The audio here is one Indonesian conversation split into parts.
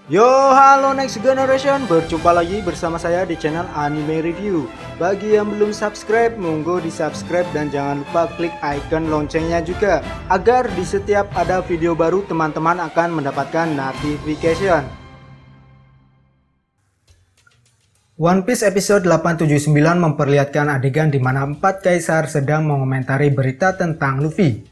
Yo, halo Next Generation, berjumpa lagi bersama saya di channel Anime Review. Bagi yang belum subscribe, monggo di subscribe dan jangan lupa klik icon loncengnya juga, agar di setiap ada video baru teman-teman akan mendapatkan notification. One Piece episode 879 memperlihatkan adegan di mana 4 kaisar sedang mengomentari berita tentang Luffy.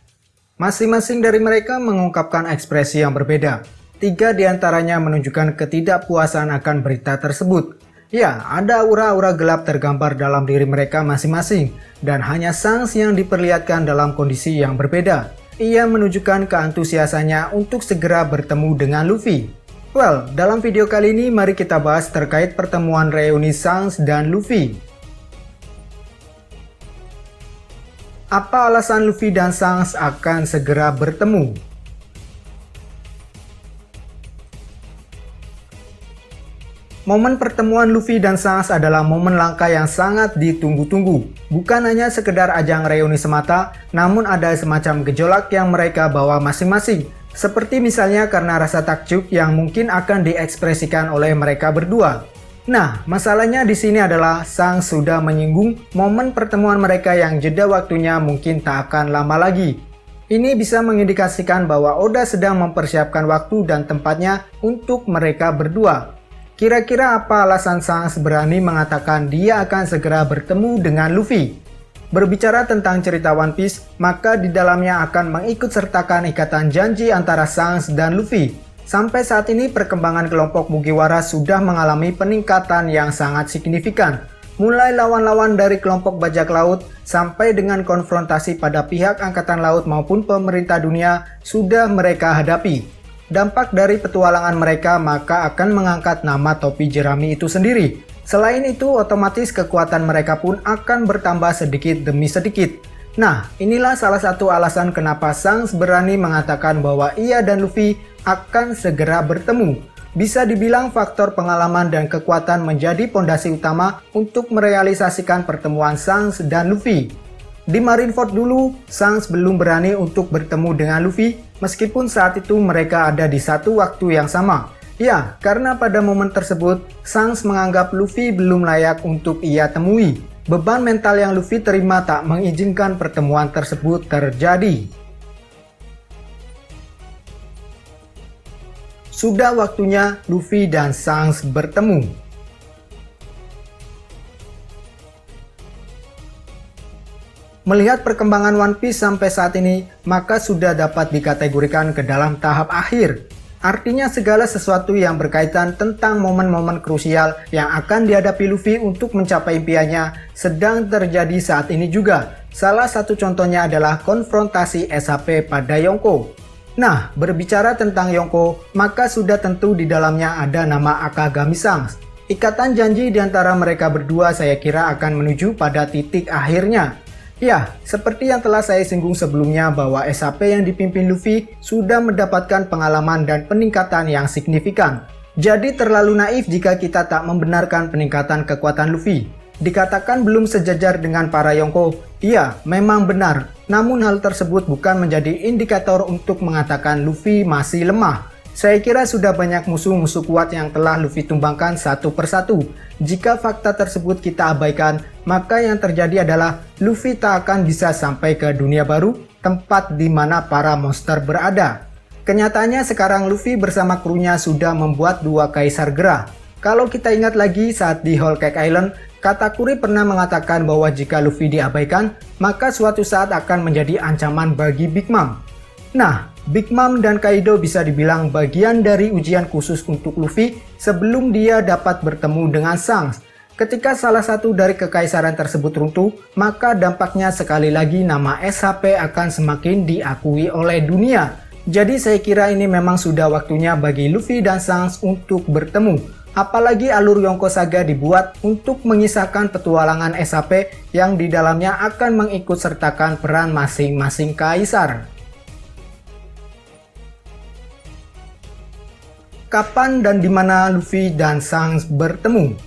Masing-masing dari mereka mengungkapkan ekspresi yang berbeda. 3 diantaranya menunjukkan ketidakpuasan akan berita tersebut. Ya, ada aura-aura gelap tergambar dalam diri mereka masing-masing, dan hanya Shanks yang diperlihatkan dalam kondisi yang berbeda. Ia menunjukkan keantusiasannya untuk segera bertemu dengan Luffy. Well, dalam video kali ini mari kita bahas terkait pertemuan reuni Shanks dan Luffy. Apa alasan Luffy dan Shanks akan segera bertemu? Momen pertemuan Luffy dan Shanks adalah momen langka yang sangat ditunggu-tunggu. Bukan hanya sekedar ajang reuni semata, namun ada semacam gejolak yang mereka bawa masing-masing. Seperti misalnya karena rasa takjub yang mungkin akan diekspresikan oleh mereka berdua. Nah, masalahnya di sini adalah Shanks sudah menyinggung momen pertemuan mereka yang jeda waktunya mungkin tak akan lama lagi. Ini bisa mengindikasikan bahwa Oda sedang mempersiapkan waktu dan tempatnya untuk mereka berdua. Kira-kira apa alasan Shanks berani mengatakan dia akan segera bertemu dengan Luffy? Berbicara tentang cerita One Piece, maka di dalamnya akan mengikut sertakan ikatan janji antara Shanks dan Luffy. Sampai saat ini perkembangan kelompok Mugiwara sudah mengalami peningkatan yang sangat signifikan. Mulai lawan-lawan dari kelompok bajak laut sampai dengan konfrontasi pada pihak angkatan laut maupun pemerintah dunia sudah mereka hadapi. Dampak dari petualangan mereka maka akan mengangkat nama topi jerami itu sendiri. Selain itu, otomatis kekuatan mereka pun akan bertambah sedikit demi sedikit. Nah, inilah salah satu alasan kenapa Shanks berani mengatakan bahwa ia dan Luffy akan segera bertemu. Bisa dibilang faktor pengalaman dan kekuatan menjadi pondasi utama untuk merealisasikan pertemuan Shanks dan Luffy. Di Marineford dulu, Shanks belum berani untuk bertemu dengan Luffy, meskipun saat itu mereka ada di satu waktu yang sama. Ya, karena pada momen tersebut, Shanks menganggap Luffy belum layak untuk ia temui. Beban mental yang Luffy terima tak mengizinkan pertemuan tersebut terjadi. Sudah waktunya Luffy dan Shanks bertemu. Melihat perkembangan One Piece sampai saat ini, maka sudah dapat dikategorikan ke dalam tahap akhir. Artinya segala sesuatu yang berkaitan tentang momen-momen krusial yang akan dihadapi Luffy untuk mencapai impiannya sedang terjadi saat ini juga. Salah satu contohnya adalah konfrontasi SHP pada Yonko. Nah, berbicara tentang Yonko, maka sudah tentu di dalamnya ada nama Akagami Shanks. Ikatan janji di antara mereka berdua saya kira akan menuju pada titik akhirnya. Ya, seperti yang telah saya singgung sebelumnya bahwa SHP yang dipimpin Luffy sudah mendapatkan pengalaman dan peningkatan yang signifikan. Jadi terlalu naif jika kita tak membenarkan peningkatan kekuatan Luffy. Dikatakan belum sejajar dengan para Yonko, iya memang benar. Namun hal tersebut bukan menjadi indikator untuk mengatakan Luffy masih lemah. Saya kira sudah banyak musuh-musuh kuat yang telah Luffy tumbangkan satu persatu. Jika fakta tersebut kita abaikan, maka yang terjadi adalah Luffy tak akan bisa sampai ke dunia baru, tempat di mana para monster berada. Kenyataannya sekarang Luffy bersama krunya sudah membuat 2 kaisar gerah. Kalau kita ingat lagi saat di Whole Cake Island, Katakuri pernah mengatakan bahwa jika Luffy diabaikan, maka suatu saat akan menjadi ancaman bagi Big Mom. Nah, Big Mom dan Kaido bisa dibilang bagian dari ujian khusus untuk Luffy sebelum dia dapat bertemu dengan Shanks. Ketika salah satu dari kekaisaran tersebut runtuh, maka dampaknya sekali lagi nama SHP akan semakin diakui oleh dunia. Jadi saya kira ini memang sudah waktunya bagi Luffy dan Shanks untuk bertemu. Apalagi alur Yonko Saga dibuat untuk mengisahkan petualangan SHP yang di dalamnya akan mengikut sertakan peran masing-masing kaisar. Kapan dan di mana Luffy dan Shanks bertemu?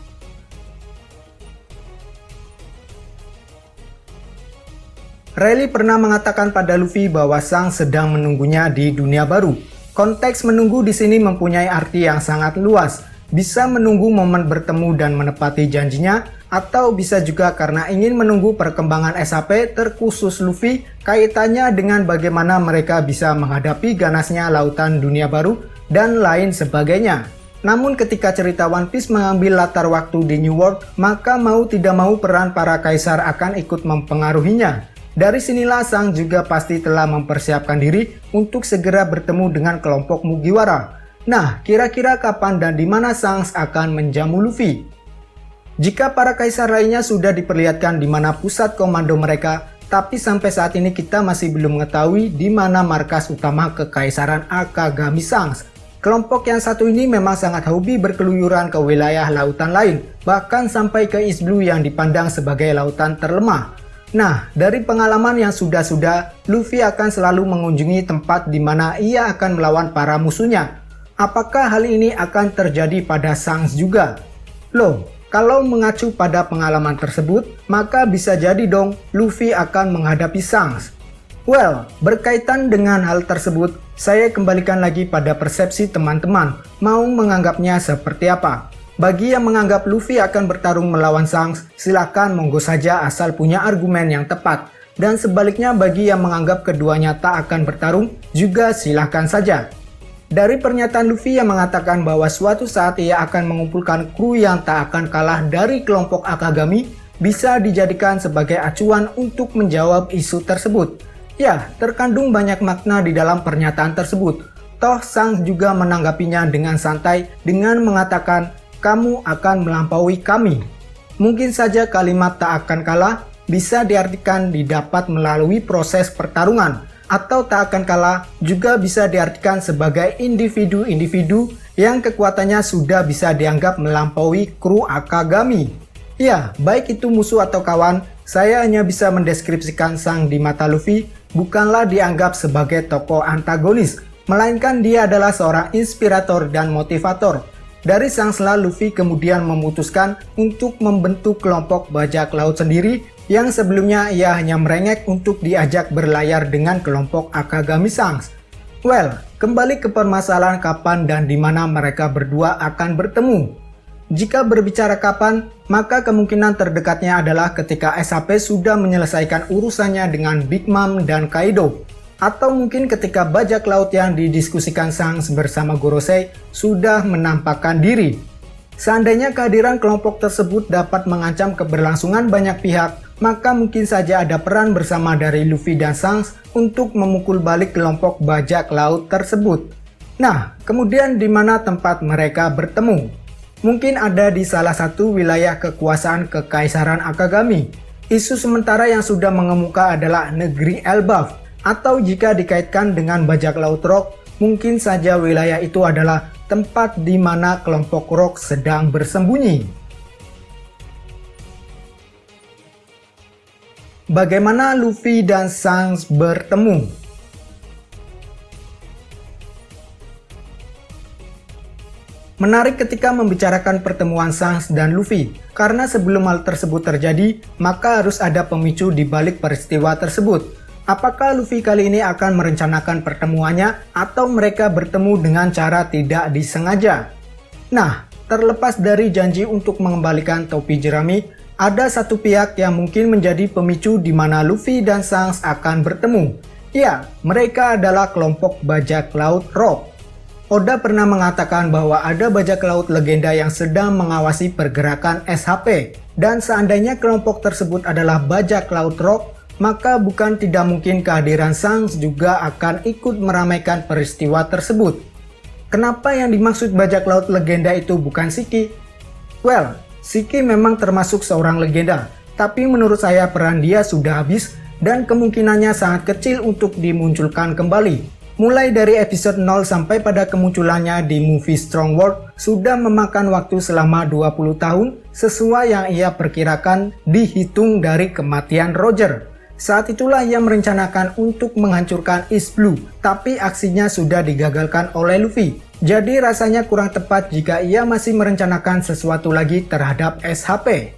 Rayleigh pernah mengatakan pada Luffy bahwa Shanks sedang menunggunya di dunia baru. Konteks menunggu di sini mempunyai arti yang sangat luas. Bisa menunggu momen bertemu dan menepati janjinya, atau bisa juga karena ingin menunggu perkembangan SHP terkhusus Luffy kaitannya dengan bagaimana mereka bisa menghadapi ganasnya lautan dunia baru dan lain sebagainya. Namun ketika cerita One Piece mengambil latar waktu di New World, maka mau tidak mau peran para kaisar akan ikut mempengaruhinya. Dari sinilah Sang juga pasti telah mempersiapkan diri untuk segera bertemu dengan kelompok Mugiwara. Nah, kira-kira kapan dan di mana Sang akan menjamu Luffy? Jika para kaisar lainnya sudah diperlihatkan di mana pusat komando mereka, tapi sampai saat ini kita masih belum mengetahui di mana markas utama kekaisaran Akagami Shanks. Kelompok yang satu ini memang sangat hobi berkeluyuran ke wilayah lautan lain, bahkan sampai ke East Blue yang dipandang sebagai lautan terlemah. Nah, dari pengalaman yang sudah-sudah, Luffy akan selalu mengunjungi tempat di mana ia akan melawan para musuhnya. Apakah hal ini akan terjadi pada Shanks juga? Loh, kalau mengacu pada pengalaman tersebut, maka bisa jadi dong Luffy akan menghadapi Shanks. Well, berkaitan dengan hal tersebut, saya kembalikan lagi pada persepsi teman-teman, mau menganggapnya seperti apa. Bagi yang menganggap Luffy akan bertarung melawan Shanks, silakan monggo saja asal punya argumen yang tepat. Dan sebaliknya bagi yang menganggap keduanya tak akan bertarung, juga silakan saja. Dari pernyataan Luffy yang mengatakan bahwa suatu saat ia akan mengumpulkan kru yang tak akan kalah dari kelompok Akagami, bisa dijadikan sebagai acuan untuk menjawab isu tersebut. Ya, terkandung banyak makna di dalam pernyataan tersebut. Toh Shanks juga menanggapinya dengan santai dengan mengatakan, "Kamu akan melampaui kami." Mungkin saja kalimat tak akan kalah bisa diartikan didapat melalui proses pertarungan, atau tak akan kalah juga bisa diartikan sebagai individu-individu yang kekuatannya sudah bisa dianggap melampaui kru Akagami. Ya, baik itu musuh atau kawan, saya hanya bisa mendeskripsikan Sang di mata Luffy bukanlah dianggap sebagai tokoh antagonis, melainkan dia adalah seorang inspirator dan motivator. Dari Sang-Sela, Luffy kemudian memutuskan untuk membentuk kelompok bajak laut sendiri yang sebelumnya ia hanya merengek untuk diajak berlayar dengan kelompok Akagami Shanks. Well, kembali ke permasalahan kapan dan di mana mereka berdua akan bertemu. Jika berbicara kapan, maka kemungkinan terdekatnya adalah ketika SHP sudah menyelesaikan urusannya dengan Big Mom dan Kaido. Atau mungkin ketika bajak laut yang didiskusikan Shanks bersama Gorosei sudah menampakkan diri. Seandainya kehadiran kelompok tersebut dapat mengancam keberlangsungan banyak pihak, maka mungkin saja ada peran bersama dari Luffy dan Shanks untuk memukul balik kelompok bajak laut tersebut. Nah, kemudian di mana tempat mereka bertemu? Mungkin ada di salah satu wilayah kekuasaan Kekaisaran Akagami. Isu sementara yang sudah mengemuka adalah negeri Elbaf, atau jika dikaitkan dengan bajak laut Rock, mungkin saja wilayah itu adalah tempat di mana kelompok Rock sedang bersembunyi. Bagaimana Luffy dan Shanks bertemu? Menarik ketika membicarakan pertemuan Shanks dan Luffy, karena sebelum hal tersebut terjadi, maka harus ada pemicu di balik peristiwa tersebut. Apakah Luffy kali ini akan merencanakan pertemuannya atau mereka bertemu dengan cara tidak disengaja? Nah, terlepas dari janji untuk mengembalikan topi jerami, ada satu pihak yang mungkin menjadi pemicu di mana Luffy dan Shanks akan bertemu. Ya, mereka adalah kelompok bajak laut Rock. Oda pernah mengatakan bahwa ada bajak laut legenda yang sedang mengawasi pergerakan SHP, dan seandainya kelompok tersebut adalah bajak laut Rock, maka bukan tidak mungkin kehadiran Shanks juga akan ikut meramaikan peristiwa tersebut. Kenapa yang dimaksud bajak laut legenda itu bukan Shiki? Well, Shiki memang termasuk seorang legenda, tapi menurut saya peran dia sudah habis dan kemungkinannya sangat kecil untuk dimunculkan kembali. Mulai dari episode 0 sampai pada kemunculannya di movie Strong World sudah memakan waktu selama 20 tahun sesuai yang ia perkirakan dihitung dari kematian Roger. Saat itulah ia merencanakan untuk menghancurkan East Blue, tapi aksinya sudah digagalkan oleh Luffy. Jadi rasanya kurang tepat jika ia masih merencanakan sesuatu lagi terhadap SHP.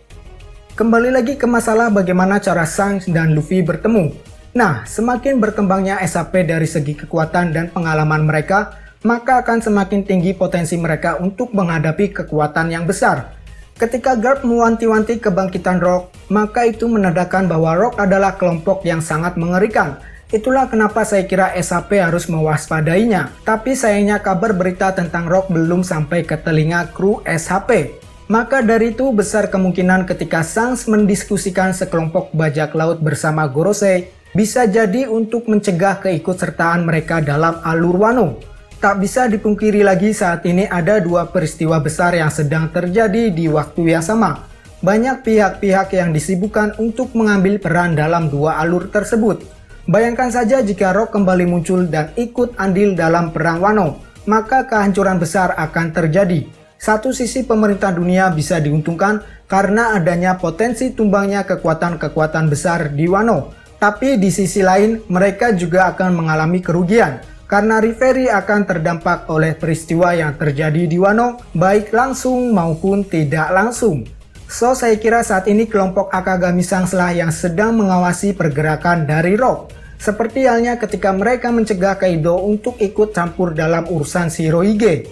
Kembali lagi ke masalah bagaimana cara Shanks dan Luffy bertemu. Nah, semakin berkembangnya SHP dari segi kekuatan dan pengalaman mereka, maka akan semakin tinggi potensi mereka untuk menghadapi kekuatan yang besar. Ketika Garp mewanti-wanti kebangkitan Rogue, maka itu menandakan bahwa Rogue adalah kelompok yang sangat mengerikan. Itulah kenapa saya kira SHP harus mewaspadainya. Tapi sayangnya kabar berita tentang Rogue belum sampai ke telinga kru SHP. Maka dari itu besar kemungkinan ketika Shanks mendiskusikan sekelompok bajak laut bersama Gorosei, bisa jadi untuk mencegah keikutsertaan mereka dalam alur Wano. Tak bisa dipungkiri lagi saat ini ada dua peristiwa besar yang sedang terjadi di waktu yang sama. Banyak pihak-pihak yang disibukkan untuk mengambil peran dalam dua alur tersebut. Bayangkan saja jika Rogue kembali muncul dan ikut andil dalam perang Wano, maka kehancuran besar akan terjadi. Satu sisi pemerintah dunia bisa diuntungkan karena adanya potensi tumbangnya kekuatan-kekuatan besar di Wano. Tapi di sisi lain mereka juga akan mengalami kerugian. Karena Reverie akan terdampak oleh peristiwa yang terjadi di Wano, baik langsung maupun tidak langsung. So, saya kira saat ini kelompok Akagami Shanks lah yang sedang mengawasi pergerakan dari Rogue. Seperti halnya ketika mereka mencegah Kaido untuk ikut campur dalam urusan Shirohige.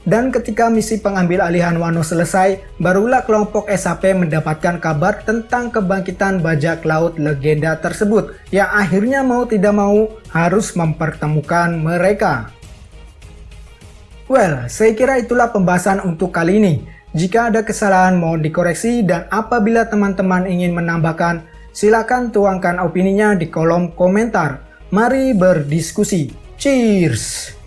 Dan ketika misi pengambil alihan Wano selesai, barulah kelompok SHP mendapatkan kabar tentang kebangkitan bajak laut legenda tersebut, yang akhirnya mau tidak mau harus mempertemukan mereka. Well, saya kira itulah pembahasan untuk kali ini. Jika ada kesalahan mohon dikoreksi, dan apabila teman-teman ingin menambahkan, silakan tuangkan opininya di kolom komentar. Mari berdiskusi. Cheers!